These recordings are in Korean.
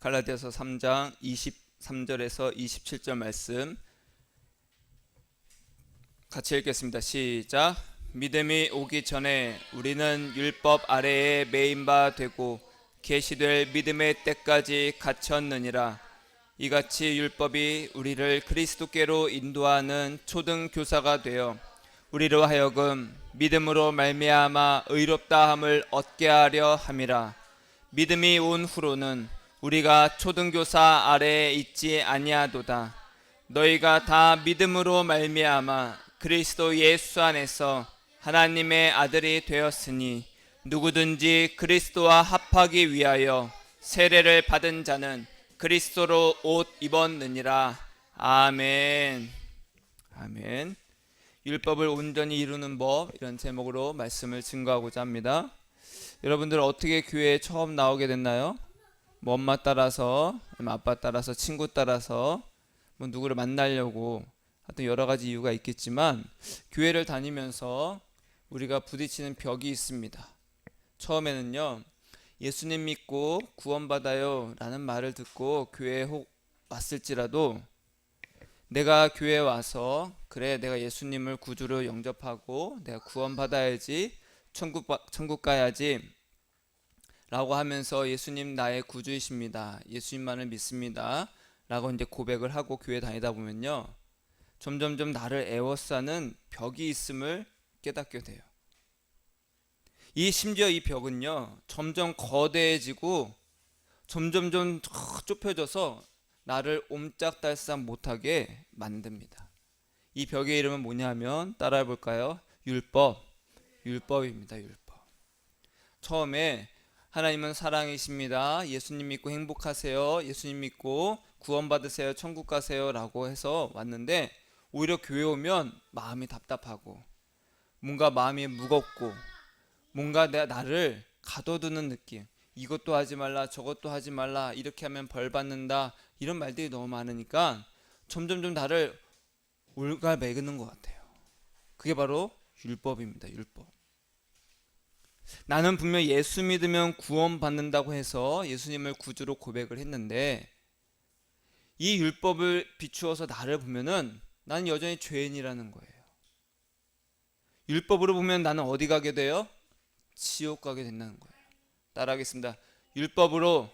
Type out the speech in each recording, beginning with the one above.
갈라디아서 3장 23절에서 27절 말씀 같이 읽겠습니다. 시작. 믿음이 오기 전에 우리는 율법 아래에 매인 바 되고 계시될 믿음의 때까지 갇혔느니라. 이같이 율법이 우리를 그리스도께로 인도하는 초등 교사가 되어 우리로 하여금 믿음으로 말미암아 의롭다함을 얻게 하려 함이라. 믿음이 온 후로는 우리가 초등교사 아래에 있지 아니하도다. 너희가 다 믿음으로 말미암아 그리스도 예수 안에서 하나님의 아들이 되었으니 누구든지 그리스도와 합하기 위하여 세례를 받은 자는 그리스도로 옷 입었느니라. 아멘. 아멘. 율법을 온전히 이루는 법, 이런 제목으로 말씀을 증거하고자 합니다. 여러분들 어떻게 교회에 처음 나오게 됐나요? 뭐 엄마 따라서, 아빠 따라서, 친구 따라서, 뭐 누구를 만나려고, 하여튼 여러 가지 이유가 있겠지만 교회를 다니면서 우리가 부딪히는 벽이 있습니다. 처음에는요, 예수님 믿고 구원받아요 라는 말을 듣고 교회에 혹 왔을지라도 내가 교회에 와서 그래, 내가 예수님을 구주로 영접하고 내가 구원받아야지, 천국 가야지 라고 하면서 예수님 나의 구주이십니다, 예수님만을 믿습니다 라고 이제 고백을 하고 교회 다니다 보면요, 점점점 나를 애워싸는 벽이 있음을 깨닫게 돼요. 심지어 이 벽은요, 점점 거대해지고 점점점 좁혀져서 나를 옴짝달싹 못하게 만듭니다. 이 벽의 이름은 뭐냐면, 따라해 볼까요? 율법입니다. 율법. 처음에 하나님은 사랑이십니다, 예수님 믿고 행복하세요, 예수님 믿고 구원받으세요, 천국 가세요 라고 해서 왔는데, 오히려 교회 오면 마음이 답답하고 뭔가 마음이 무겁고 뭔가 나를 가둬두는 느낌, 이것도 하지 말라 저것도 하지 말라, 이렇게 하면 벌 받는다, 이런 말들이 너무 많으니까 점점점 나를 올가매는 것 같아요. 그게 바로 율법입니다. 율법. 나는 분명 예수 믿으면 구원받는다고 해서 예수님을 구주로 고백을 했는데, 이 율법을 비추어서 나를 보면은 나는 여전히 죄인이라는 거예요. 율법으로 보면 나는 어디 가게 돼요? 지옥 가게 된다는 거예요. 따라하겠습니다. 율법으로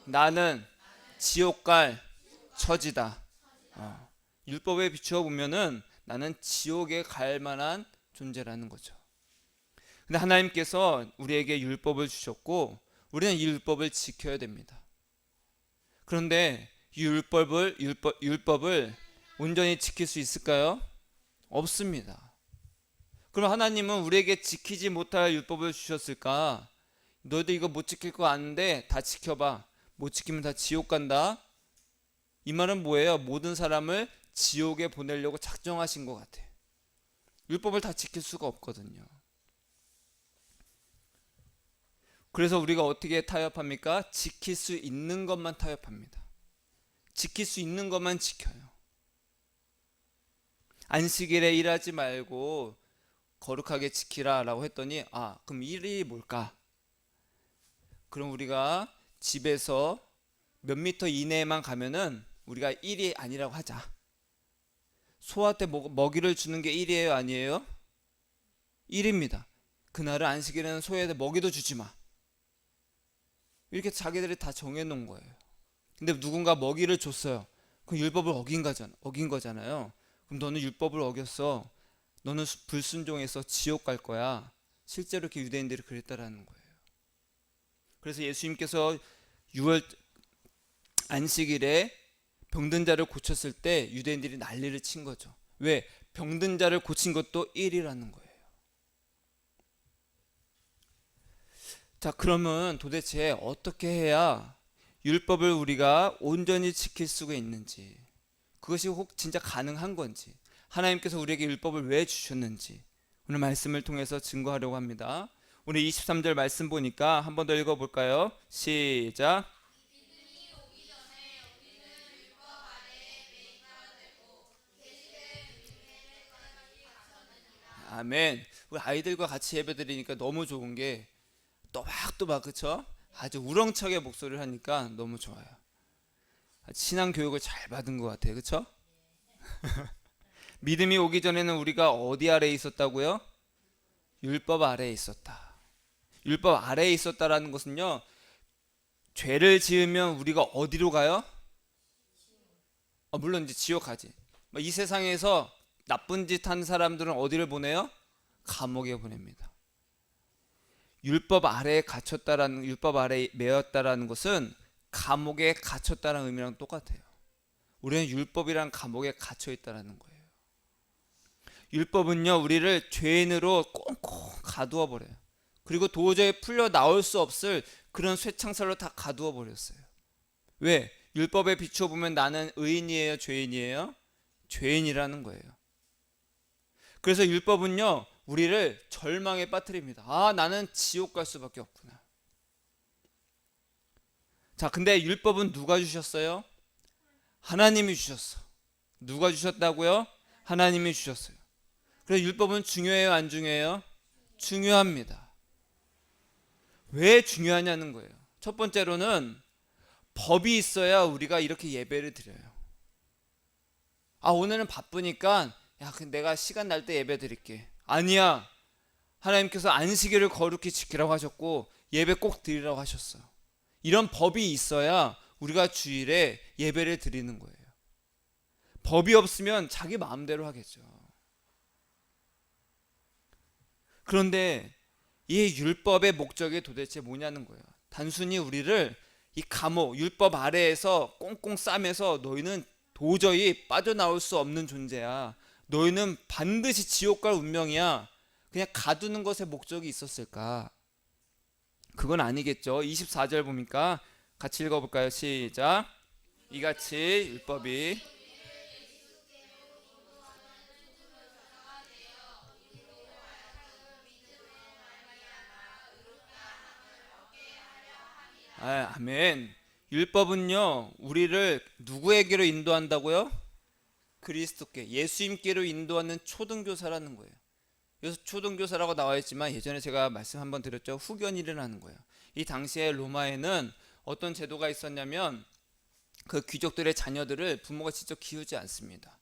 나는 지옥 갈 처지다. 율법에 비추어 보면은 나는 지옥에 갈 만한 존재라는 거죠. 근데 하나님께서 우리에게 율법을 주셨고 우리는 이 율법을 지켜야 됩니다. 그런데 이 율법을 온전히 지킬 수 있을까요? 없습니다. 그럼 하나님은 우리에게 지키지 못할 율법을 주셨을까? 너희도 이거 못 지킬 거 아는데 다 지켜봐, 못 지키면 다 지옥 간다. 이 말은 뭐예요? 모든 사람을 지옥에 보내려고 작정하신 것 같아요. 율법을 다 지킬 수가 없거든요. 그래서 우리가 어떻게 타협합니까? 지킬 수 있는 것만 타협합니다. 지킬 수 있는 것만 지켜요. 안식일에 일하지 말고 거룩하게 지키라 라고 했더니, 그럼 일이 뭘까? 그럼 우리가 집에서 몇 미터 이내에만 가면은 우리가 일이 아니라고 하자. 소한테 먹이를 주는 게 일이에요, 아니에요? 일입니다. 그날은 안식일에는 소에게 먹이도 주지 마, 이렇게 자기들이 다 정해놓은 거예요. 근데 누군가 먹이를 줬어요. 그럼 율법을 어긴 거잖아요. 그럼 너는 율법을 어겼어, 너는 불순종해서 지옥 갈 거야. 실제로 이렇게 유대인들이 그랬다라는 거예요. 그래서 예수님께서 6월 안식일에 병든 자를 고쳤을 때 유대인들이 난리를 친 거죠. 왜? 병든 자를 고친 것도 일이라는 거예요. 자, 그러면 도대체 어떻게 해야 율법을 우리가 온전히 지킬 수가 있는지, 그것이 혹 진짜 가능한 건지, 하나님께서 우리에게 율법을 왜 주셨는지 오늘 말씀을 통해서 증거하려고 합니다. 오늘 23절 말씀 보니까 한 번 더 읽어볼까요? 시작. 아멘. 우리 아이들과 같이 예배드리니까 너무 좋은 게 또박또박, 그쵸? 아주 우렁차게 목소리를 하니까 너무 좋아요. 신앙 교육을 잘 받은 것 같아요. 그렇죠? 믿음이 오기 전에는 우리가 어디 아래에 있었다고요? 율법 아래에 있었다. 율법 아래에 있었다라는 것은요, 죄를 지으면 우리가 어디로 가요? 물론 이제 지옥 가지. 이 세상에서 나쁜 짓 한 사람들은 어디를 보내요? 감옥에 보냅니다. 율법 아래에 갇혔다라는, 율법 아래에 매였다라는 것은 감옥에 갇혔다는 의미랑 똑같아요. 우리는 율법이란 감옥에 갇혀 있다라는 거예요. 율법은요, 우리를 죄인으로 꽁꽁 가두어 버려요. 그리고 도저히 풀려 나올 수 없을 그런 쇠창살로 다 가두어 버렸어요. 왜? 율법에 비추어 보면 나는 의인이에요, 죄인이에요? 죄인이라는 거예요. 그래서 율법은요, 우리를 절망에 빠뜨립니다. 나는 지옥 갈 수밖에 없구나. 자, 근데 율법은 누가 주셨어요? 하나님이 주셨어. 누가 주셨다고요? 하나님이 주셨어요. 그래서 율법은 중요해요, 안 중요해요? 중요합니다. 왜 중요하냐는 거예요. 첫 번째로는 법이 있어야 우리가 이렇게 예배를 드려요. 오늘은 바쁘니까 내가 시간 날 때 예배 드릴게. 아니야. 하나님께서 안식일을 거룩히 지키라고 하셨고 예배 꼭 드리라고 하셨어. 이런 법이 있어야 우리가 주일에 예배를 드리는 거예요. 법이 없으면 자기 마음대로 하겠죠. 그런데 이 율법의 목적이 도대체 뭐냐는 거예요. 단순히 우리를 이 감옥, 율법 아래에서 꽁꽁 싸매서 너희는 도저히 빠져나올 수 없는 존재야. 너희는 반드시 지옥 갈 운명이야. 그냥 가두는 것에 목적이 있었을까? 그건 아니겠죠. 24절 보니까 같이 읽어볼까요? 시작. 이같이 율법이 아멘. 율법은요, 우리를 누구에게로 인도한다고요? 그리스도께, 예수님께로 인도하는 초등교사라는 거예요. 여기서 초등교사라고 나와 있지만 예전에 제가 말씀 한번 드렸죠. 후견일이라는 거예요. 이 당시에 로마에는 어떤 제도가 있었냐면 그 귀족들의 자녀들을 부모가 직접 키우지 않습니다.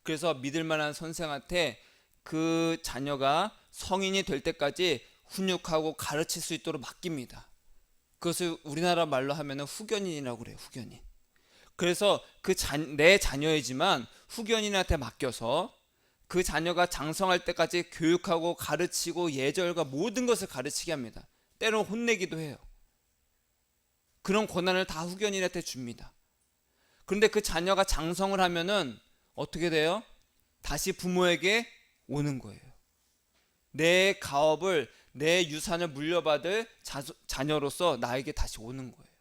그래서 믿을 만한 선생한테 그 자녀가 성인이 될 때까지 훈육하고 가르칠 수 있도록 맡깁니다. 그것을 우리나라 말로 하면 후견인이라고 그래요. 후견인. 그래서 내 자녀이지만 후견인한테 맡겨서 그 자녀가 장성할 때까지 교육하고 가르치고 예절과 모든 것을 가르치게 합니다. 때로 혼내기도 해요. 그런 권한을 다 후견인한테 줍니다. 그런데 그 자녀가 장성을 하면은 어떻게 돼요? 다시 부모에게 오는 거예요. 내 가업을, 내 유산을 물려받을 자녀로서 나에게 다시 오는 거예요.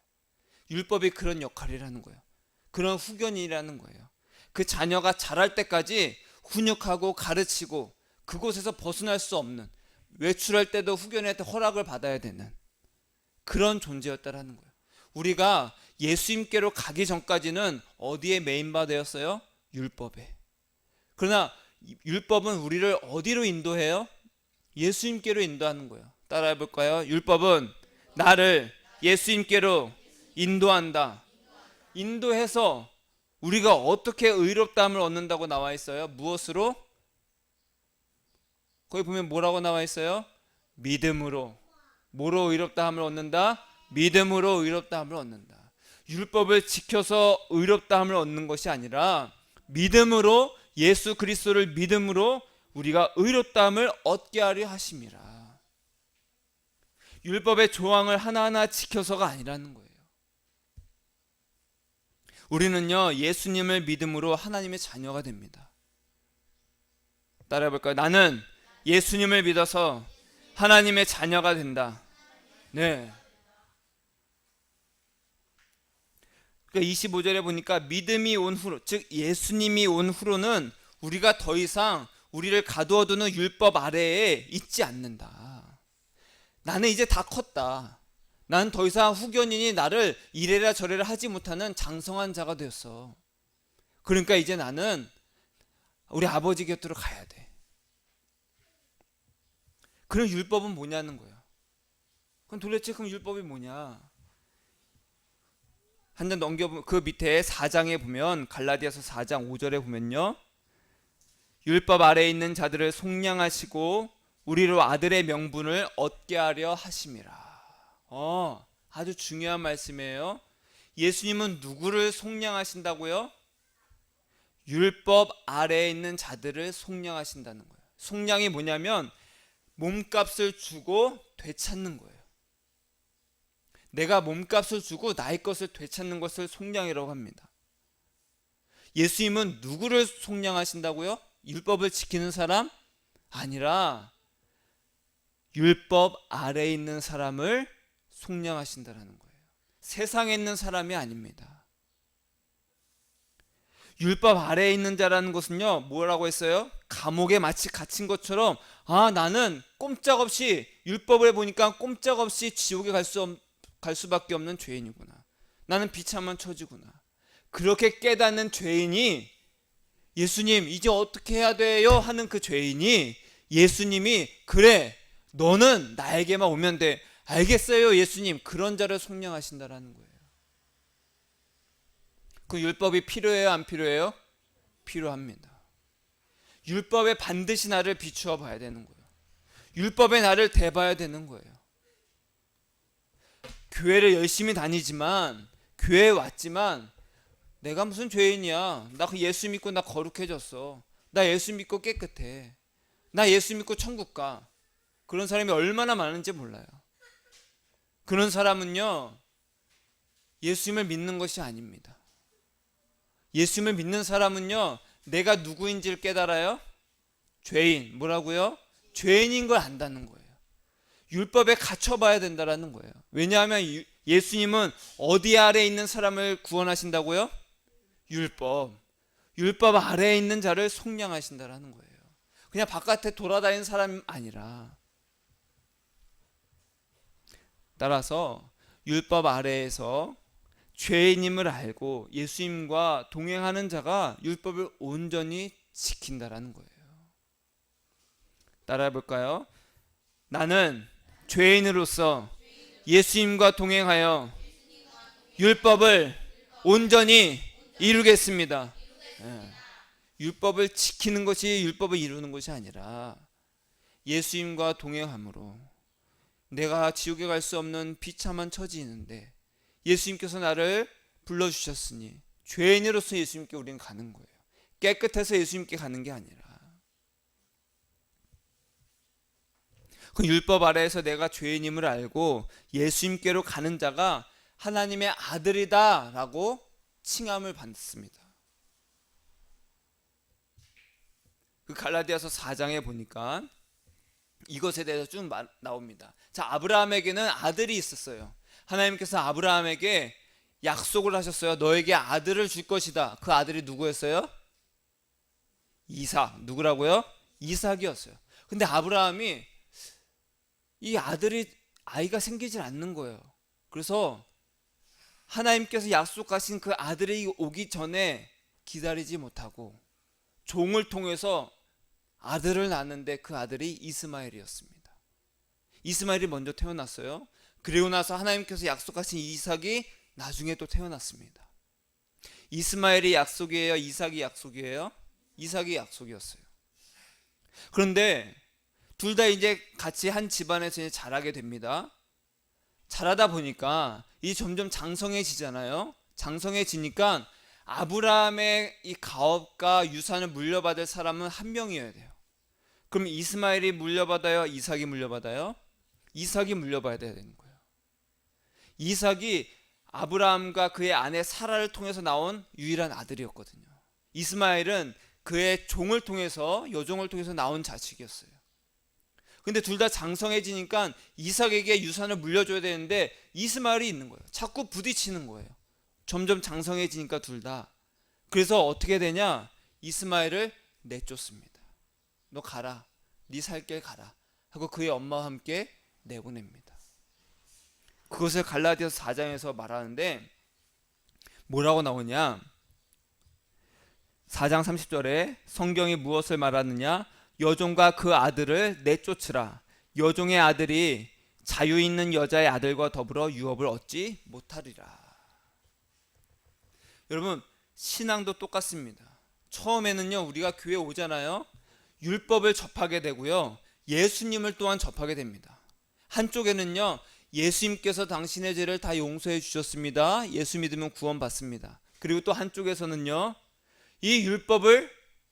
율법이 그런 역할이라는 거예요. 그런 후견이라는 거예요. 그 자녀가 자랄 때까지 훈육하고 가르치고 그곳에서 벗어날 수 없는, 외출할 때도 후견한테 허락을 받아야 되는 그런 존재였다라는 거예요. 우리가 예수님께로 가기 전까지는 어디에 메인바되었어요? 율법에. 그러나 율법은 우리를 어디로 인도해요? 예수님께로 인도하는 거예요. 따라해 볼까요? 율법은 나를 예수님께로 인도한다. 인도해서 우리가 어떻게 의롭다함을 얻는다고 나와 있어요? 무엇으로? 거기 보면 뭐라고 나와 있어요? 믿음으로. 뭐로 의롭다함을 얻는다? 믿음으로 의롭다함을 얻는다. 율법을 지켜서 의롭다함을 얻는 것이 아니라 믿음으로, 예수 그리스도를 믿음으로 우리가 의롭다함을 얻게 하려 하심이라. 율법의 조항을 하나하나 지켜서가 아니라는 거예요. 우리는요, 예수님을 믿음으로 하나님의 자녀가 됩니다. 따라해 볼까요? 나는 예수님을 믿어서 하나님의 자녀가 된다. 네. 그러니까 25절에 보니까 믿음이 온 후로, 즉 예수님이 온 후로는 우리가 더 이상 우리를 가두어두는 율법 아래에 있지 않는다. 나는 이제 다 컸다. 나는 더 이상 후견인이 나를 이래라 저래라 하지 못하는 장성한 자가 되었어. 그러니까 이제 나는 우리 아버지 곁으로 가야 돼. 그럼 율법은 뭐냐는 거예요. 그럼 도대체 율법이 뭐냐? 한 장 넘겨 그 밑에 4장에 보면 갈라디아서 4장 5절에 보면요. 율법 아래에 있는 자들을 속량하시고 우리로 아들의 명분을 얻게 하려 하심이라. 아주 중요한 말씀이에요. 예수님은 누구를 속량하신다고요? 율법 아래에 있는 자들을 속량하신다는 거예요. 속량이 뭐냐면 몸값을 주고 되찾는 거예요. 내가 몸값을 주고 나의 것을 되찾는 것을 속량이라고 합니다. 예수님은 누구를 속량하신다고요? 율법을 지키는 사람? 아니라 율법 아래에 있는 사람을 속량하신다는 거예요. 세상에 있는 사람이 아닙니다. 율법 아래에 있는 자라는 것은요, 뭐라고 했어요? 감옥에 마치 갇힌 것처럼, 나는 꼼짝없이 율법을 보니까 꼼짝없이 지옥에 갈 수밖에 없는 죄인이구나. 나는 비참한 처지구나. 그렇게 깨닫는 죄인이 예수님 이제 어떻게 해야 돼요? 하는 그 죄인이 예수님이 그래 너는 나에게만 오면 돼. 알겠어요 예수님. 그런 자를 속량하신다라는 거예요. 그 율법이 필요해요 안 필요해요? 필요합니다. 율법에 반드시 나를 비추어 봐야 되는 거예요. 율법에 나를 대봐야 되는 거예요. 교회를 열심히 다니지만 교회에 왔지만 내가 무슨 죄인이야. 나 그 예수 믿고 나 거룩해졌어. 나 예수 믿고 깨끗해. 나 예수 믿고 천국 가. 그런 사람이 얼마나 많은지 몰라요. 그런 사람은요 예수님을 믿는 것이 아닙니다. 예수님을 믿는 사람은요 내가 누구인지를 깨달아요. 죄인. 뭐라고요? 죄인인 걸 안다는 거예요. 율법에 갇혀봐야 된다는 거예요. 왜냐하면 예수님은 어디 아래에 있는 사람을 구원하신다고요? 율법 아래에 있는 자를 속량하신다는 거예요. 그냥 바깥에 돌아다니는 사람이 아니라. 따라서 율법 아래에서 죄인임을 알고 예수님과 동행하는 자가 율법을 온전히 지킨다라는 거예요. 따라해 볼까요? 나는 죄인으로서 예수님과 동행하여 율법을 온전히 이루겠습니다. 율법을 지키는 것이 율법을 이루는 것이 아니라 예수님과 동행함으로 내가 지옥에 갈 수 없는 비참한 처지인데 예수님께서 나를 불러주셨으니 죄인으로서 예수님께 우리는 가는 거예요. 깨끗해서 예수님께 가는 게 아니라 그 율법 아래에서 내가 죄인임을 알고 예수님께로 가는 자가 하나님의 아들이다 라고 칭함을 받습니다. 그 갈라디아서 4장에 보니까 이것에 대해서 쭉 나옵니다. 자, 아브라함에게는 아들이 있었어요. 하나님께서 아브라함에게 약속을 하셨어요. 너에게 아들을 줄 것이다. 그 아들이 누구였어요? 이삭. 누구라고요? 이삭이었어요. 근데 아브라함이 이 아이가 생기질 않는 거예요. 그래서 하나님께서 약속하신 그 아들이 오기 전에 기다리지 못하고 종을 통해서 아들을 낳았는데 그 아들이 이스마엘이었습니다. 이스마엘이 먼저 태어났어요. 그리고 나서 하나님께서 약속하신 이삭이 나중에 또 태어났습니다. 이스마엘이 약속이에요? 이삭이 약속이에요? 이삭이 약속이었어요. 그런데 둘 다 이제 같이 한 집안에서 이제 자라게 됩니다. 자라다 보니까 이 점점 장성해지잖아요. 장성해지니까 아브라함의 이 가업과 유산을 물려받을 사람은 한 명이어야 돼요. 그럼 이스마엘이 물려받아요? 이삭이 물려받아요? 이삭이 물려받아야 되는 거예요. 이삭이 아브라함과 그의 아내 사라를 통해서 나온 유일한 아들이었거든요. 이스마엘은 그의 종을 통해서 여종을 통해서 나온 자식이었어요. 근데 둘 다 장성해지니까 이삭에게 유산을 물려줘야 되는데 이스마엘이 있는 거예요. 자꾸 부딪히는 거예요. 점점 장성해지니까 둘 다. 그래서 어떻게 되냐? 이스마엘을 내쫓습니다. 너 가라. 네 살 길 가라. 하고 그의 엄마와 함께 내보냅니다. 그것을 갈라디아서 4장에서 말하는데 뭐라고 나오냐? 4장 30절에 성경이 무엇을 말하느냐? 여종과 그 아들을 내쫓으라. 여종의 아들이 자유 있는 여자의 아들과 더불어 유업을 얻지 못하리라. 여러분, 신앙도 똑같습니다. 처음에는요, 우리가 교회 오잖아요. 율법을 접하게 되고요, 예수님을 또한 접하게 됩니다. 한쪽에는요, 예수님께서 당신의 죄를 다 용서해 주셨습니다. 예수 믿으면 구원 받습니다. 그리고 또 한쪽에서는요, 이 율법을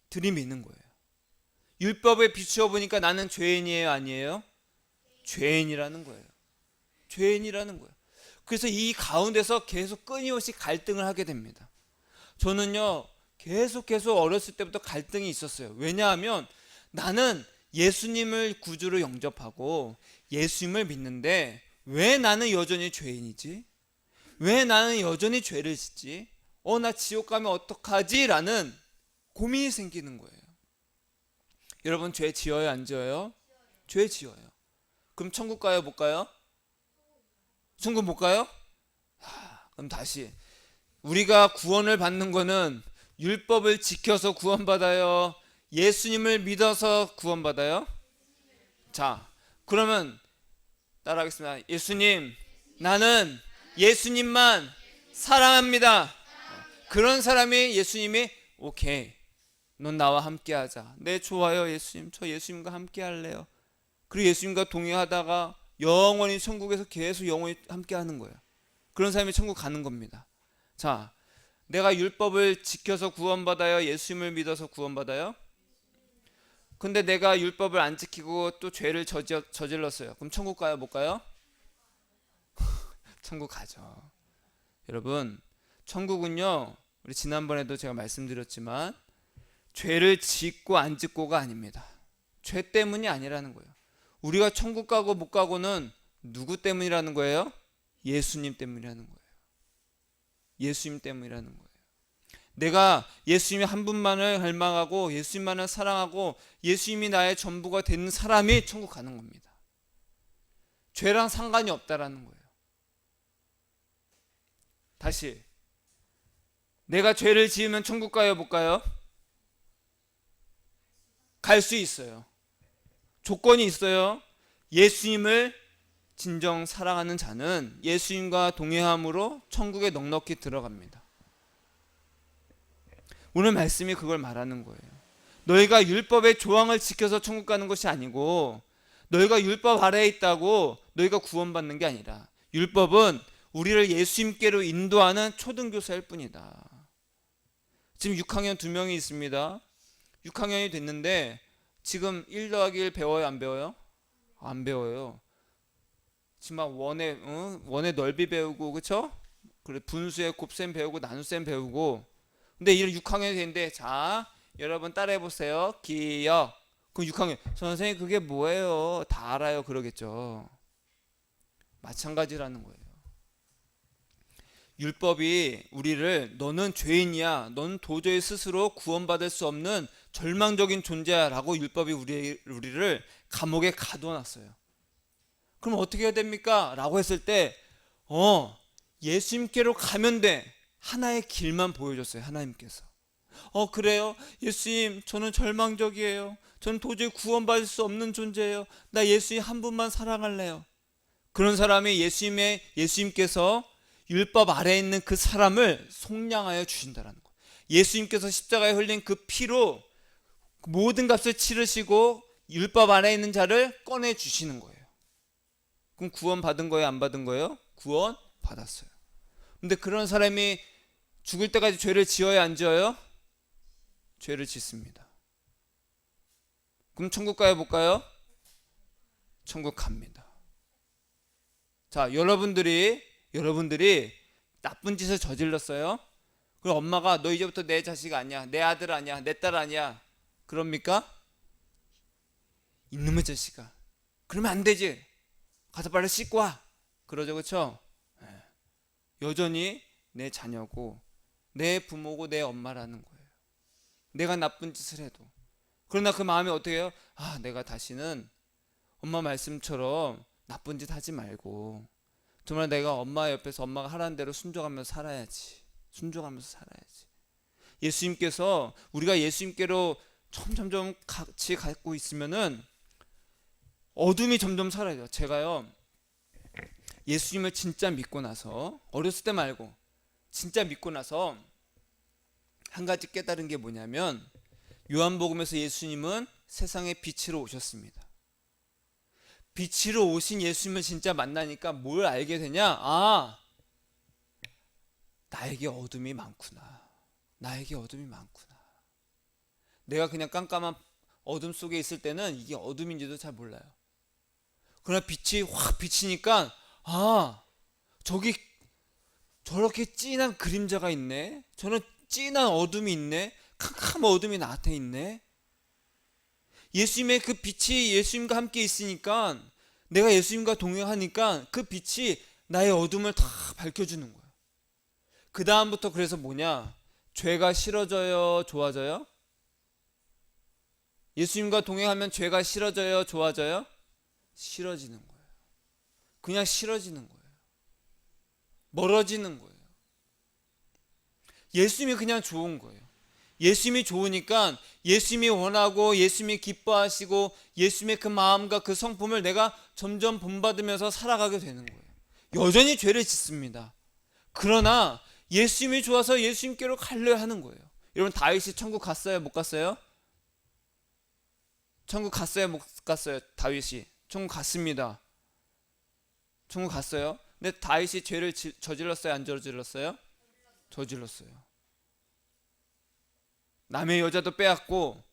들이미는 거예요. 율법에 비추어 보니까 나는 죄인이에요, 아니에요? 죄인이라는 거예요. 죄인이라는 거예요. 그래서 이 가운데서 계속 끊임없이 갈등을 하게 됩니다. 저는요, 계속 어렸을 때부터 갈등이 있었어요. 왜냐하면 나는 예수님을 구주로 영접하고 예수님을 믿는데 왜 나는 여전히 죄인이지? 왜 나는 여전히 죄를 짓지? 나 지옥 가면 어떡하지? 라는 고민이 생기는 거예요. 여러분, 죄 지어요, 안 지어요? 죄 지어요. 그럼 천국 가요, 못 가요? 천국 못 가요? 그럼 다시, 우리가 구원을 받는 거는 율법을 지켜서 구원받아요, 예수님을 믿어서 구원받아요? 자, 그러면 따라하겠습니다. 예수님, 나는 예수님만 사랑합니다. 그런 사람이 예수님이 오케이, 넌 나와 함께 하자. 네, 좋아요, 예수님. 저 예수님과 함께 할래요. 그리고 예수님과 동행하다가 영원히 천국에서 계속 영원히 함께 하는 거예요. 그런 사람이 천국 가는 겁니다. 자, 내가 율법을 지켜서 구원받아요, 예수님을 믿어서 구원받아요? 근데 내가 율법을 안 지키고 또 죄를 저질렀어요. 그럼 천국 가요, 못 가요? 천국 가죠. 여러분, 천국은요, 우리 지난번에도 제가 말씀드렸지만 죄를 짓고 안 짓고가 아닙니다. 죄 때문이 아니라는 거예요. 우리가 천국 가고 못 가고는 누구 때문이라는 거예요? 예수님 때문이라는 거예요. 예수님 때문이라는 거예요. 내가 예수님이 한 분만을 갈망하고 예수님만을 사랑하고 예수님이 나의 전부가 되는 사람이 천국 가는 겁니다. 죄랑 상관이 없다라는 거예요. 다시, 내가 죄를 지으면 천국 가요, 못 가요? 갈 수 있어요. 조건이 있어요. 예수님을 진정 사랑하는 자는 예수님과 동행함으로 천국에 넉넉히 들어갑니다. 오늘 말씀이 그걸 말하는 거예요. 너희가 율법의 조항을 지켜서 천국 가는 것이 아니고, 너희가 율법 아래에 있다고 너희가 구원받는 게 아니라, 율법은 우리를 예수님께로 인도하는 초등교사일 뿐이다. 지금 6학년 2명이 있습니다. 6학년이 됐는데 지금 1 더하기 1 배워요, 안 배워요? 안 배워요. 지금 막 원의 넓이 배우고, 그쵸? 그래, 분수의 곱셈 배우고 나눗셈 배우고. 근데 이런 6학년이 됐는데, 자, 여러분 따라해 보세요. 기억. 그럼 6학년, 선생님 그게 뭐예요? 다 알아요, 그러겠죠. 마찬가지라는 거예요. 율법이 우리를 너는 죄인이야, 너는 도저히 스스로 구원받을 수 없는 절망적인 존재야 라고 율법이 우리를 감옥에 가둬놨어요. 그럼 어떻게 해야 됩니까? 라고 했을 때 예수님께로 가면 돼. 하나의 길만 보여줬어요, 하나님께서. 그래요? 예수님, 저는 절망적이에요. 저는 도저히 구원받을 수 없는 존재예요. 나 예수님 한 분만 사랑할래요. 그런 사람이 예수님께서 율법 아래에 있는 그 사람을 속량하여 주신다는 거예요. 예수님께서 십자가에 흘린 그 피로 모든 값을 치르시고 율법 아래에 있는 자를 꺼내 주시는 거예요. 그럼 구원 받은 거예요, 안 받은 거예요? 구원 받았어요. 근데 그런 사람이 죽을 때까지 죄를 지어야 안 지어요? 죄를 짓습니다. 그럼 천국 가요, 못 가요? 천국 갑니다. 자, 여러분들이 나쁜 짓을 저질렀어요. 그럼 엄마가 너 이제부터 내 자식 아니야, 내 아들 아니야, 내 딸 아니야, 그럽니까? 이놈의 자식아, 그러면 안 되지, 가서 빨리 씻고 와, 그러죠, 그렇죠? 여전히 내 자녀고 내 부모고 내 엄마라는 거예요. 내가 나쁜 짓을 해도. 그러나 그 마음이 어떻게 해요? 내가 다시는 엄마 말씀처럼 나쁜 짓 하지 말고 정말 내가 엄마 옆에서 엄마가 하라는 대로 순종하면서 살아야지. 예수님께서, 우리가 예수님께로 점점 같이 갖고 있으면은 어둠이 점점 사라져요. 제가요, 예수님을 진짜 믿고 나서, 어렸을 때 말고 진짜 믿고 나서 한 가지 깨달은 게 뭐냐면 요한복음에서 예수님은 세상에 빛으로 오셨습니다. 빛으로 오신 예수님을 진짜 만나니까 뭘 알게 되냐? 나에게 어둠이 많구나. 나에게 어둠이 많구나. 내가 그냥 깜깜한 어둠 속에 있을 때는 이게 어둠인지도 잘 몰라요. 그러나 빛이 확 비치니까 저기 저렇게 진한 그림자가 있네. 저는 진한 어둠이 있네. 캄캄한 어둠이 나한테 있네. 예수님의 그 빛이 예수님과 함께 있으니까, 내가 예수님과 동행하니까 그 빛이 나의 어둠을 다 밝혀주는 거예요. 그 다음부터 그래서 뭐냐? 죄가 싫어져요, 좋아져요? 예수님과 동행하면 죄가 싫어져요, 좋아져요? 싫어지는 거예요. 그냥 싫어지는 거예요. 멀어지는 거예요. 예수님이 그냥 좋은 거예요. 예수님이 좋으니까 예수님이 원하고 예수님이 기뻐하시고 예수님의 그 마음과 그 성품을 내가 점점 본받으면서 살아가게 되는 거예요. 여전히 죄를 짓습니다. 그러나 예수님이 좋아서 예수님께로 가려 하는 거예요. 여러분, 다윗이 천국 갔어요, 못 갔어요? 천국 갔어요, 못 갔어요? 다윗이 천국 갔습니다. 천국 갔어요. 근데 다윗이 죄를 저질렀어요, 안 저질렀어요? 저질렀어요. 남의 여자도 빼앗고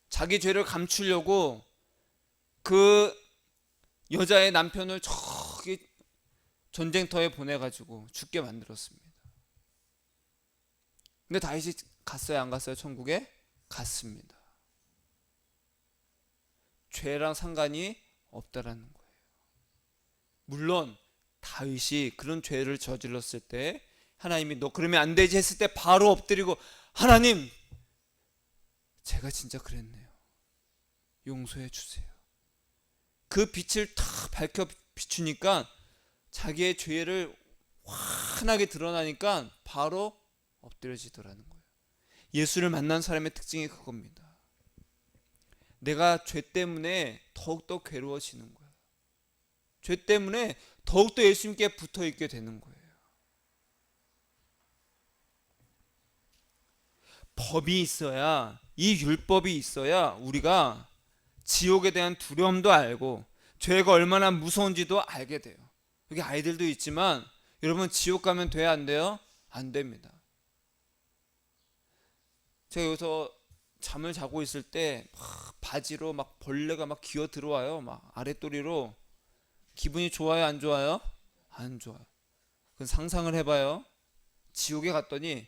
자기 죄를 감추려고 그 여자의 남편을 저기 전쟁터에 보내가지고 죽게 만들었습니다. 근데 다윗이 갔어요, 안 갔어요? 천국에 갔습니다. 죄랑 상관이 없다라는 거예요. 물론 다윗이 그런 죄를 저질렀을 때 하나님이 너 그러면 안 되지 했을 때 바로 엎드리고, 하나님, 제가 진짜 그랬네요. 용서해 주세요. 그 빛을 탁 밝혀 비추니까 자기의 죄를 환하게 드러나니까 바로 엎드려지더라는 거예요. 예수를 만난 사람의 특징이 그겁니다. 내가 죄 때문에 더욱더 괴로워지는 거예요. 죄 때문에 더욱더 예수님께 붙어 있게 되는 거예요. 법이 있어야, 이 율법이 있어야 우리가 지옥에 대한 두려움도 알고 죄가 얼마나 무서운지도 알게 돼요. 여기 아이들도 있지만 여러분, 지옥 가면 돼요, 안 돼요? 안 됩니다. 제가 여기서 잠을 자고 있을 때 바지로 막 벌레가 막 기어 들어와요. 막 아랫도리로. 기분이 좋아요, 안 좋아요? 안 좋아요. 그건 상상을 해봐요. 지옥에 갔더니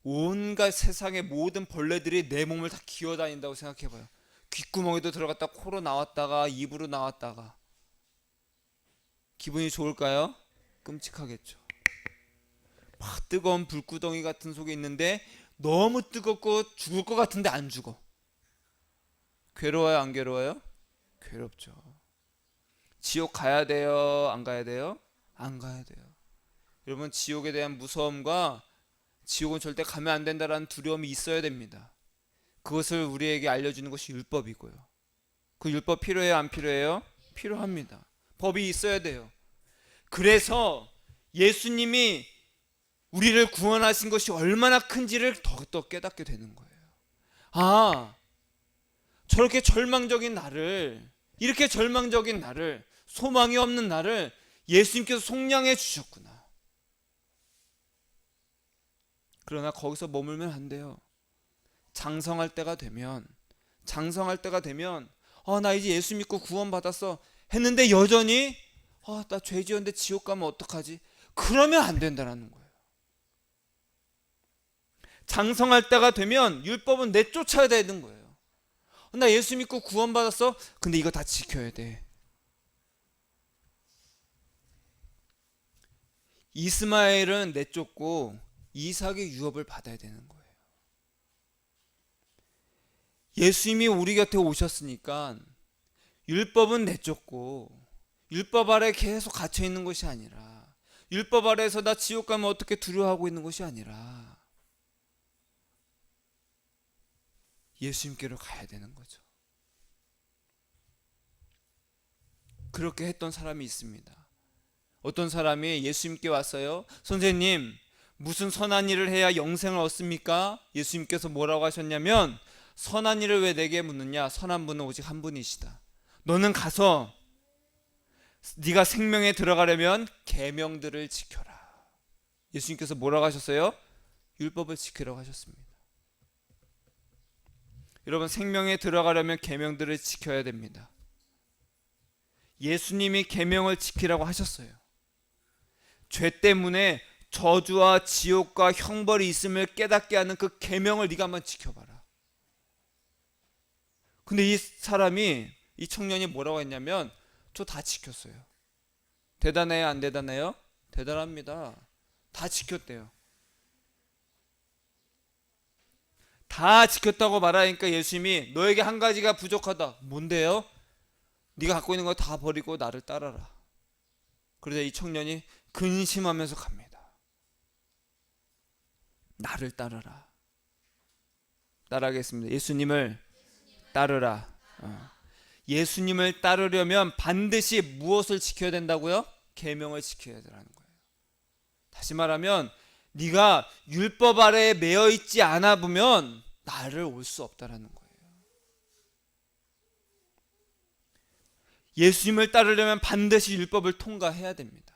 온갖 세상의 모든 벌레들이 내 몸을 다 기어다닌다고 생각해봐요. 귓구멍에도 들어갔다 코로 나왔다가 입으로 나왔다가. 기분이 좋을까요? 끔찍하겠죠. 막 뜨거운 불구덩이 같은 속에 있는데 너무 뜨겁고 죽을 것 같은데 안 죽어. 괴로워요, 안 괴로워요? 괴롭죠. 지옥 가야 돼요, 안 가야 돼요? 안 가야 돼요. 여러분, 지옥에 대한 무서움과 지옥은 절대 가면 안 된다라는 두려움이 있어야 됩니다. 그것을 우리에게 알려주는 것이 율법이고요. 그 율법 필요해요, 안 필요해요? 필요합니다. 법이 있어야 돼요. 그래서 예수님이 우리를 구원하신 것이 얼마나 큰지를 더욱더 깨닫게 되는 거예요. 저렇게 절망적인 나를, 이렇게 절망적인 나를, 소망이 없는 나를 예수님께서 속량해 주셨구나. 그러나 거기서 머물면 안 돼요. 장성할 때가 되면 나 이제 예수 믿고 구원 받았어 했는데 여전히 나 죄 지었는데 지옥 가면 어떡하지? 그러면 안 된다는 거예요. 장성할 때가 되면 율법은 내쫓아야 되는 거예요. 나 예수 믿고 구원 받았어. 근데 이거 다 지켜야 돼. 이스마엘은 내쫓고 이삭의 유업을 받아야 되는 거예요. 예수님이 우리 곁에 오셨으니까 율법은 내쫓고 율법 아래 계속 갇혀 있는 것이 아니라, 율법 아래에서 나 지옥 가면 어떻게 두려워하고 있는 것이 아니라 예수님께로 가야 되는 거죠. 그렇게 했던 사람이 있습니다. 어떤 사람이 예수님께 왔어요. 선생님, 무슨 선한 일을 해야 영생을 얻습니까? 예수님께서 뭐라고 하셨냐면 선한 일을 왜 내게 묻느냐? 선한 분은 오직 한 분이시다. 너는 가서 네가 생명에 들어가려면 계명들을 지켜라. 예수님께서 뭐라고 하셨어요? 율법을 지키라고 하셨습니다. 여러분, 생명에 들어가려면 계명들을 지켜야 됩니다. 예수님이 계명을 지키라고 하셨어요. 죄 때문에 저주와 지옥과 형벌이 있음을 깨닫게 하는 그 계명을 네가 한번 지켜봐라. 근데 이 청년이 뭐라고 했냐면 저 다 지켰어요. 대단해요, 안 대단해요? 대단합니다. 다 지켰대요. 다 지켰다고 말하니까 예수님이 너에게 한 가지가 부족하다. 뭔데요? 네가 갖고 있는 거 다 버리고 나를 따라라. 그러자 이 청년이 근심하면서 갑니다. 나를 따르라. 따라하겠습니다. 예수님을 따르라. 예수님을 따르려면 반드시 무엇을 지켜야 된다고요? 계명을 지켜야 되라는 거예요. 다시 말하면 네가 율법 아래에 매여 있지 않아 보면 나를 올 수 없다라는 거예요. 예수님을 따르려면 반드시 율법을 통과해야 됩니다.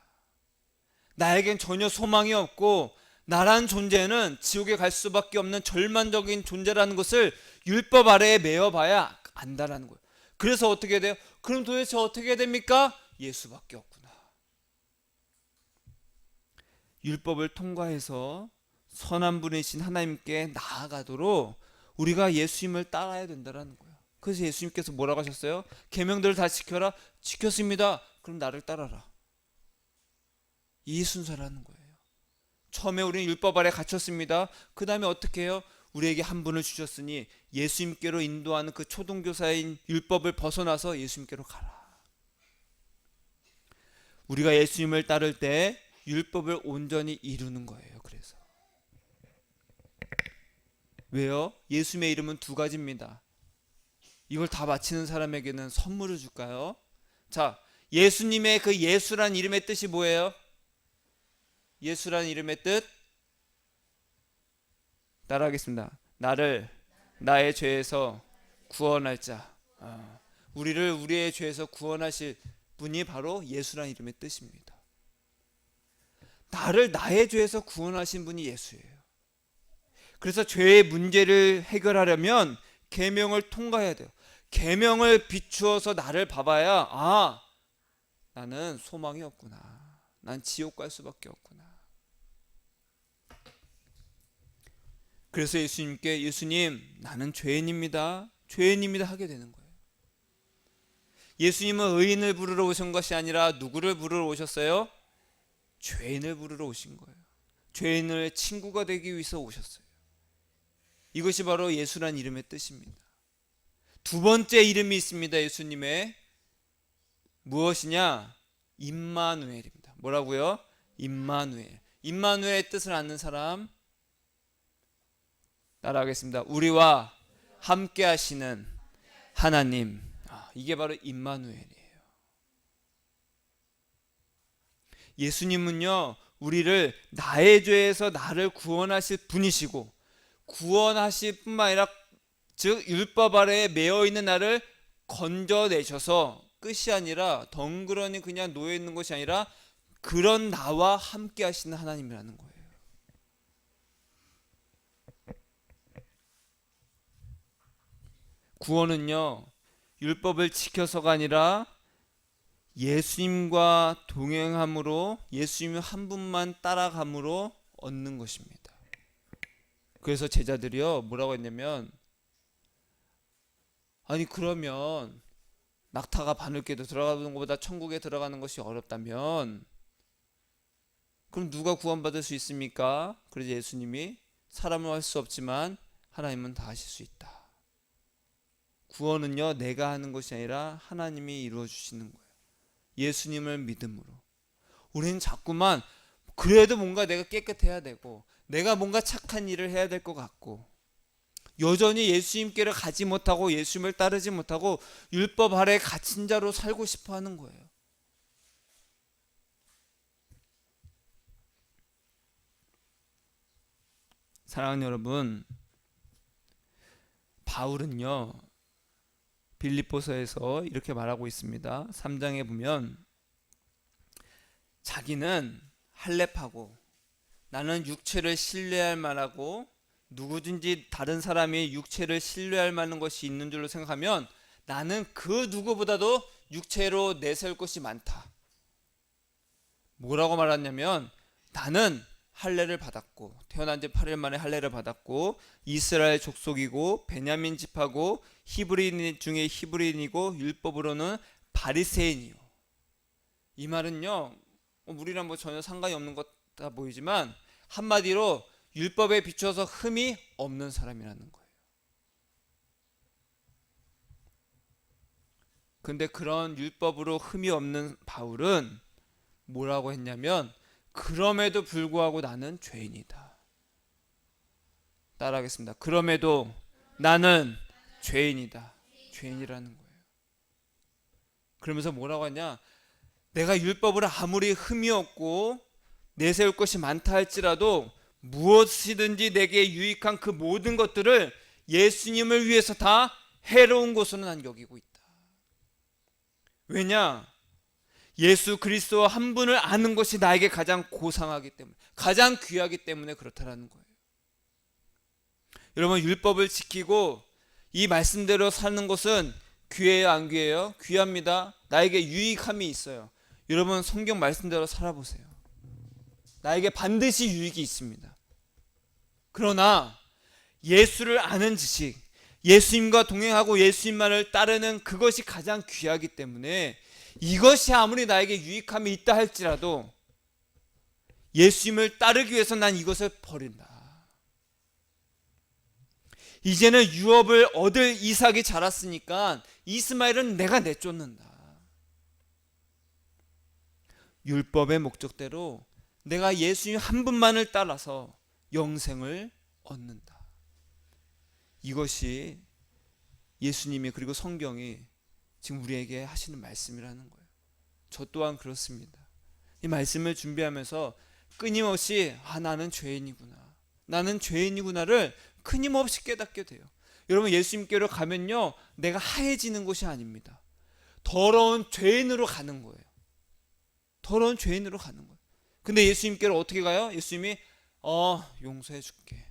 나에겐 전혀 소망이 없고 나란 존재는 지옥에 갈 수밖에 없는 절망적인 존재라는 것을 율법 아래에 매여봐야 안다라는 거예요. 그래서 어떻게 돼요? 그럼 도대체 어떻게 됩니까? 예수밖에 없구나. 율법을 통과해서 선한 분이신 하나님께 나아가도록 우리가 예수님을 따라야 된다는 거예요. 그래서 예수님께서 뭐라고 하셨어요? 계명들을 다 지켜라. 지켰습니다. 그럼 나를 따라라. 이 순서라는 거예요. 처음에 우리는 율법 아래 갇혔습니다. 그 다음에 어떻게 해요? 우리에게 한 분을 주셨으니 예수님께로 인도하는 그 초등교사인 율법을 벗어나서 예수님께로 가라. 우리가 예수님을 따를 때 율법을 온전히 이루는 거예요. 그래서 왜요? 예수님의 이름은 두 가지입니다. 이걸 다 마치는 사람에게는 선물을 줄까요? 자, 예수님의 그 예수란 이름의 뜻이 뭐예요? 예수란 이름의 뜻 따라하겠습니다. 나를 나의 죄에서 구원할 자. 우리를 우리의 죄에서 구원하실 분이 바로 예수란 이름의 뜻입니다. 나를 나의 죄에서 구원하신 분이 예수예요. 그래서 죄의 문제를 해결하려면 계명을 통과해야 돼요. 계명을 비추어서 나를 봐봐야 나는 소망이 없구나. 난 지옥 갈 수밖에 없구나. 그래서 예수님 나는 죄인입니다. 죄인입니다 하게 되는 거예요. 예수님은 의인을 부르러 오신 것이 아니라 누구를 부르러 오셨어요? 죄인을 부르러 오신 거예요. 죄인의 친구가 되기 위해서 오셨어요. 이것이 바로 예수란 이름의 뜻입니다. 두 번째 이름이 있습니다. 예수님의 무엇이냐? 임마누엘입니다. 뭐라고요? 임마누엘. 임마누엘의 뜻을 아는 사람 따라하겠습니다. 우리와 함께 하시는 하나님. 이게 바로 임마누엘이에요. 예수님은요, 우리를 나의 죄에서 나를 구원하실 분이시고, 구원하실 뿐만 아니라 즉 율법 아래에 매여 있는 나를 건져내셔서 끝이 아니라 덩그러니 그냥 놓여 있는 것이 아니라 그런 나와 함께 하시는 하나님이라는 거예요. 구원은요, 율법을 지켜서가 아니라 예수님과 동행함으로, 예수님 한 분만 따라감으로 얻는 것입니다. 그래서 제자들이요 뭐라고 했냐면, 아니 그러면 낙타가 바늘귀에도 들어가는 것보다 천국에 들어가는 것이 어렵다면 그럼 누가 구원받을 수 있습니까? 그래서 예수님이 사람은 할 수 없지만 하나님은 다 하실 수 있다. 구원은요 내가 하는 것이 아니라 하나님이 이루어 주시는 거예요. 예수님을 믿음으로. 우리는 자꾸만 그래도 뭔가 내가 깨끗해야 되고 내가 뭔가 착한 일을 해야 될 것 같고 여전히 예수님께를 가지 못하고 예수님을 따르지 못하고 율법 아래 갇힌 자로 살고 싶어 하는 거예요. 사랑하는 여러분, 바울은요 빌립보서에서 이렇게 말하고 있습니다. 3장에 보면 자기는 할례파고 나는 육체를 신뢰할 만하고 누구든지 다른 사람이 육체를 신뢰할 만한 것이 있는 줄로 생각하면 나는 그 누구보다도 육체로 내세울 것이 많다. 뭐라고 말하냐면 나는 할례를 받았고 태어난 지 8일 만에 할례를 받았고 이스라엘 족속이고 베냐민 지파고 히브리인 중에 히브리인이고 율법으로는 바리새인이요. 이 말은요 우리랑 뭐 전혀 상관이 없는 것 같아 보이지만 한마디로 율법에 비추어서 흠이 없는 사람이라는 거예요. 근데 그런 율법으로 흠이 없는 바울은 뭐라고 했냐면 그럼에도 불구하고 나는 죄인이다. 따라하겠습니다. 그럼에도 나는 죄인이다. 죄인이라는 거예요. 그러면서 뭐라고 하냐? 내가 율법을 아무리 흠이 없고 내세울 것이 많다 할지라도 무엇이든지 내게 유익한 그 모든 것들을 예수님을 위해서 다 해로운 것으로 난 여기고 있다. 왜냐? 예수 그리스도 한 분을 아는 것이 나에게 가장 고상하기 때문에, 가장 귀하기 때문에 그렇다라는 거예요. 여러분, 율법을 지키고 이 말씀대로 사는 것은 귀해요, 안 귀해요? 귀합니다. 나에게 유익함이 있어요. 여러분, 성경 말씀대로 살아보세요. 나에게 반드시 유익이 있습니다. 그러나 예수를 아는 지식, 예수님과 동행하고 예수님만을 따르는 그것이 가장 귀하기 때문에 이것이 아무리 나에게 유익함이 있다 할지라도 예수님을 따르기 위해서 난 이것을 버린다. 이제는 유업을 얻을 이삭이 자랐으니까 이스마엘은 내가 내쫓는다. 율법의 목적대로 내가 예수님 한 분만을 따라서 영생을 얻는다. 이것이 예수님이 그리고 성경이 지금 우리에게 하시는 말씀이라는 거예요. 저 또한 그렇습니다. 이 말씀을 준비하면서 끊임없이 나는 죄인이구나, 나는 죄인이구나를 끊임없이 깨닫게 돼요. 여러분, 예수님께로 가면요 내가 하얘지는 것이 아닙니다. 더러운 죄인으로 가는 거예요. 더러운 죄인으로 가는 거예요. 근데 예수님께로 어떻게 가요? 예수님이 용서해 줄게,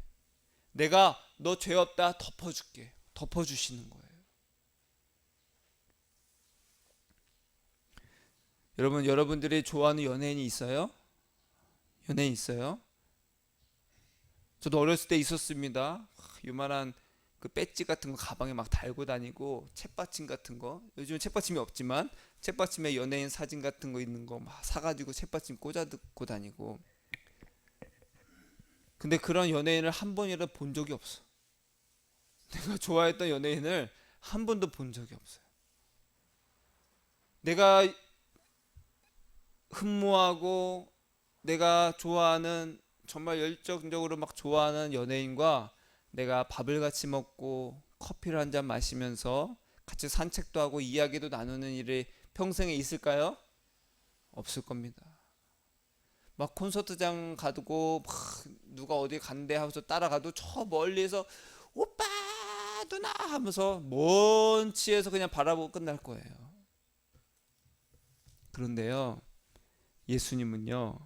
내가 너 죄 없다 덮어줄게, 덮어주시는 거예요. 여러분, 여러분들이 좋아하는 연예인이 있어요? 연예인 있어요? 저도 어렸을 때 있었습니다. 요만한 그 배지 같은 거 가방에 막 달고 다니고 책받침 같은 거, 요즘은 책받침이 없지만 책받침에 연예인 사진 같은 거 있는 거 막 사가지고 책받침 꽂아 듣고 다니고. 근데 그런 연예인을 한 번이라도 본 적이 없어. 내가 좋아했던 연예인을 한 번도 본 적이 없어요. 내가 흠모하고 내가 좋아하는, 정말 열정적으로 막 좋아하는 연예인과 내가 밥을 같이 먹고 커피를 한 잔 마시면서 같이 산책도 하고 이야기도 나누는 일이 평생에 있을까요? 없을 겁니다. 막 콘서트장 가고 막 누가 어디 간대 하면서 따라가도 저 멀리에서 오빠 누나 하면서 먼 치에서 그냥 바라보고 끝날 거예요. 그런데요, 예수님은요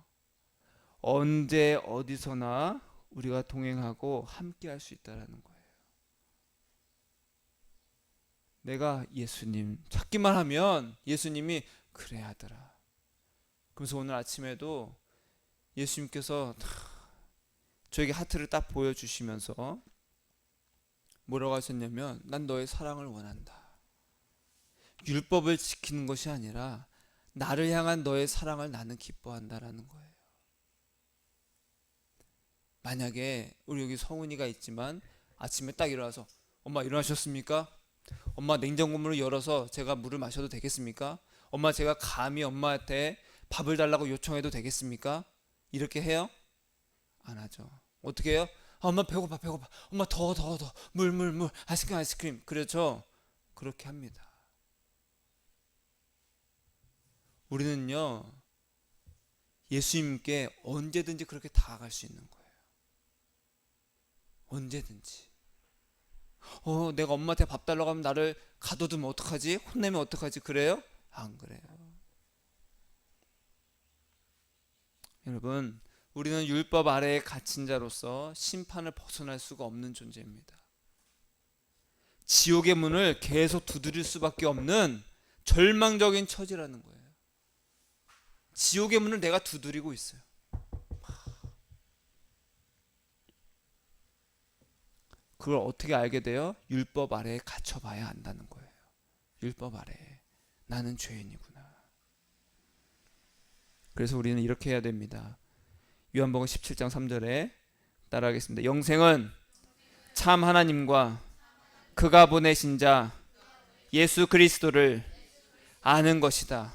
언제 어디서나 우리가 동행하고 함께 할 수 있다라는 거예요. 내가 예수님 찾기만 하면 예수님이 그래 하더라. 그래서 오늘 아침에도 예수님께서 저에게 하트를 딱 보여주시면서 뭐라고 하셨냐면 난 너의 사랑을 원한다. 율법을 지키는 것이 아니라 나를 향한 너의 사랑을 나는 기뻐한다라는 거예요. 만약에 우리 여기 성은이가 있지만 아침에 딱 일어나서 엄마 일어나셨습니까? 엄마 냉장고 문을 열어서 제가 물을 마셔도 되겠습니까? 엄마 제가 감히 엄마한테 밥을 달라고 요청해도 되겠습니까? 이렇게 해요? 안 하죠. 어떻게 해요? 엄마 배고파 배고파, 엄마 더 물 아이스크림 그렇죠? 그렇게 합니다. 우리는요 예수님께 언제든지 그렇게 다가갈 수 있는 거예요. 언제든지. 내가 엄마한테 밥 달라고 하면 나를 가둬두면 어떡하지? 혼내면 어떡하지? 그래요? 안 그래요. 여러분, 우리는 율법 아래에 갇힌 자로서 심판을 벗어날 수가 없는 존재입니다. 지옥의 문을 계속 두드릴 수밖에 없는 절망적인 처지라는 거예요. 지옥의 문을 내가 두드리고 있어요. 그걸 어떻게 알게 돼요? 율법 아래에 갇혀봐야 안다는 거예요. 율법 아래에 나는 죄인이구나. 그래서 우리는 이렇게 해야 됩니다. 요한복음 17장 3절에 따라하겠습니다. 영생은 참 하나님과 그가 보내신 자 예수 그리스도를 아는 것이다.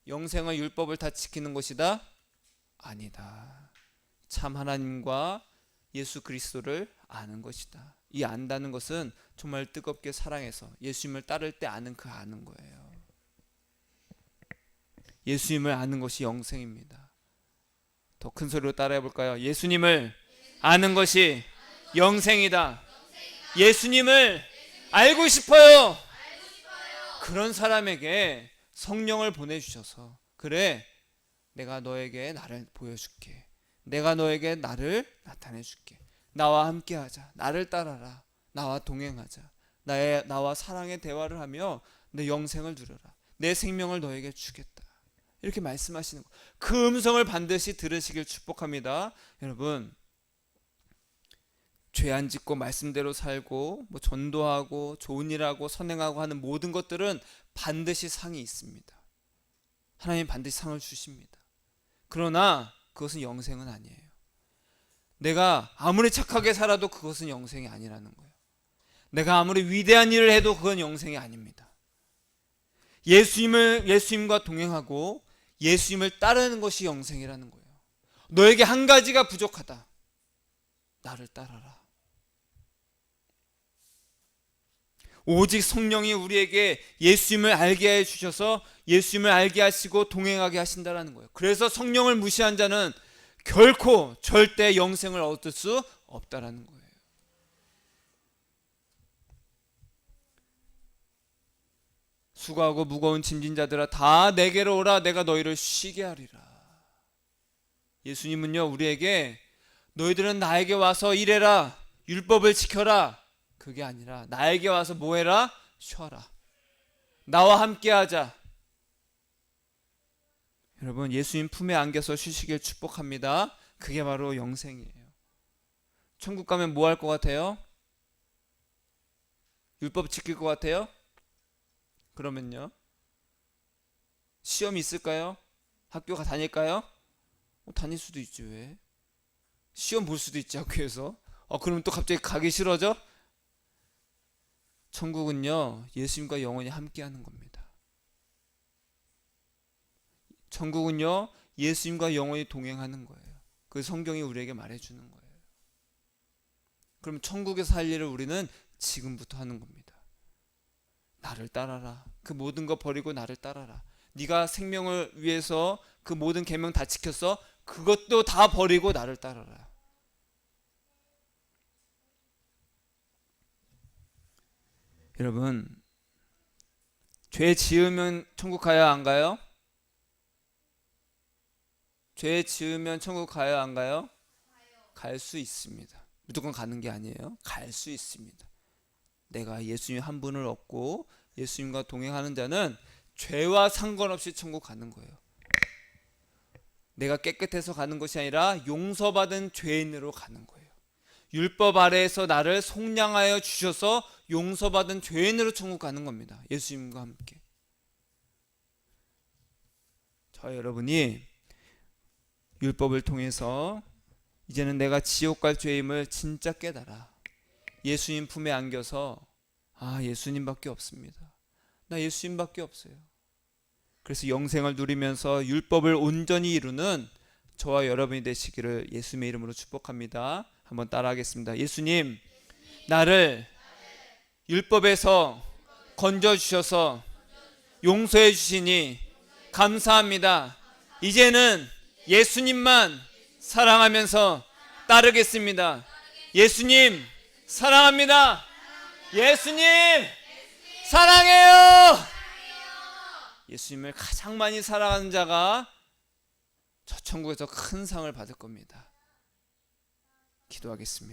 영생은 율법을 다 지키는 것이다? 아니다. 참 하나님과 예수 그리스도를 아는 것이다. 이 안다는 것은 정말 뜨겁게 사랑해서 예수님을 따를 때 아는 그 아는 거예요. 예수님을 아는 것이 영생입니다. 더 큰 소리로 따라해 볼까요? 예수님을 아는 것이 영생이다. 예수님을 알고 싶어요. 그런 사람에게 성령을 보내주셔서, 그래, 내가 너에게 나를 보여줄게. 내가 너에게 나를 나타내줄게. 나와 함께하자. 나를 따라라. 나와 동행하자. 나와 사랑의 대화를 하며 내 영생을 누려라. 내 생명을 너에게 주겠다. 이렇게 말씀하시는 거. 그 음성을 반드시 들으시길 축복합니다. 여러분, 죄 안 짓고 말씀대로 살고 전도하고 좋은 일하고 선행하고 하는 모든 것들은 반드시 상이 있습니다. 하나님 반드시 상을 주십니다. 그러나 그것은 영생은 아니에요. 내가 아무리 착하게 살아도 그것은 영생이 아니라는 거예요. 내가 아무리 위대한 일을 해도 그건 영생이 아닙니다. 예수님과 동행하고 예수님을 따르는 것이 영생이라는 거예요. 너에게 한 가지가 부족하다. 나를 따라라. 오직 성령이 우리에게 예수님을 알게 해주셔서 예수님을 알게 하시고 동행하게 하신다는 거예요. 그래서 성령을 무시한 자는 결코 절대 영생을 얻을 수 없다는 거예요. 수고하고 무거운 짐진 자들아 다 내게로 오라. 내가 너희를 쉬게 하리라. 예수님은요, 우리에게 너희들은 나에게 와서 일해라, 율법을 지켜라, 그게 아니라 나에게 와서 뭐 해라? 쉬어라. 나와 함께 하자. 여러분, 예수님 품에 안겨서 쉬시길 축복합니다. 그게 바로 영생이에요. 천국 가면 뭐 할 것 같아요? 율법 지킬 것 같아요? 그러면요, 시험이 있을까요? 학교 다닐까요? 다닐 수도 있지. 왜? 시험 볼 수도 있지, 학교에서. 그러면 또 갑자기 가기 싫어져? 천국은요, 예수님과 영원히 함께하는 겁니다. 천국은요, 예수님과 영원히 동행하는 거예요. 그 성경이 우리에게 말해주는 거예요. 그럼 천국에서 할 일을 우리는 지금부터 하는 겁니다. 나를 따라라. 그 모든 거 버리고 나를 따라라. 네가 생명을 위해서 그 모든 계명 다 지켰어? 그것도 다 버리고 나를 따라라. 여러분, 죄 지으면 천국 가야 안 가요? 죄 지으면 천국 가야 안 가요? 갈 수 있습니다. 무조건 가는 게 아니에요. 갈 수 있습니다. 내가 예수님 한 분을 얻고 예수님과 동행하는 자는 죄와 상관없이 천국 가는 거예요. 내가 깨끗해서 가는 것이 아니라 용서받은 죄인으로 가는 거예요. 율법 아래에서 나를 속량하여 주셔서 용서받은 죄인으로 천국 가는 겁니다. 예수님과 함께. 저 여러분이 율법을 통해서 이제는 내가 지옥 갈 죄임을 진짜 깨달아 예수님 품에 안겨서, 예수님밖에 없습니다. 나 예수님밖에 없어요. 그래서 영생을 누리면서 율법을 온전히 이루는 저와 여러분이 되시기를 예수님의 이름으로 축복합니다. 한번 따라하겠습니다. 예수님, 나를 율법에서 건져주셔서 용서해 주시니 감사합니다. 이제는 예수님만 사랑하면서 따르겠습니다. 예수님 사랑합니다. 예수님 사랑해요. 예수님을 가장 많이 사랑하는 자가 저 천국에서 큰 상을 받을 겁니다. 기도하겠습니다.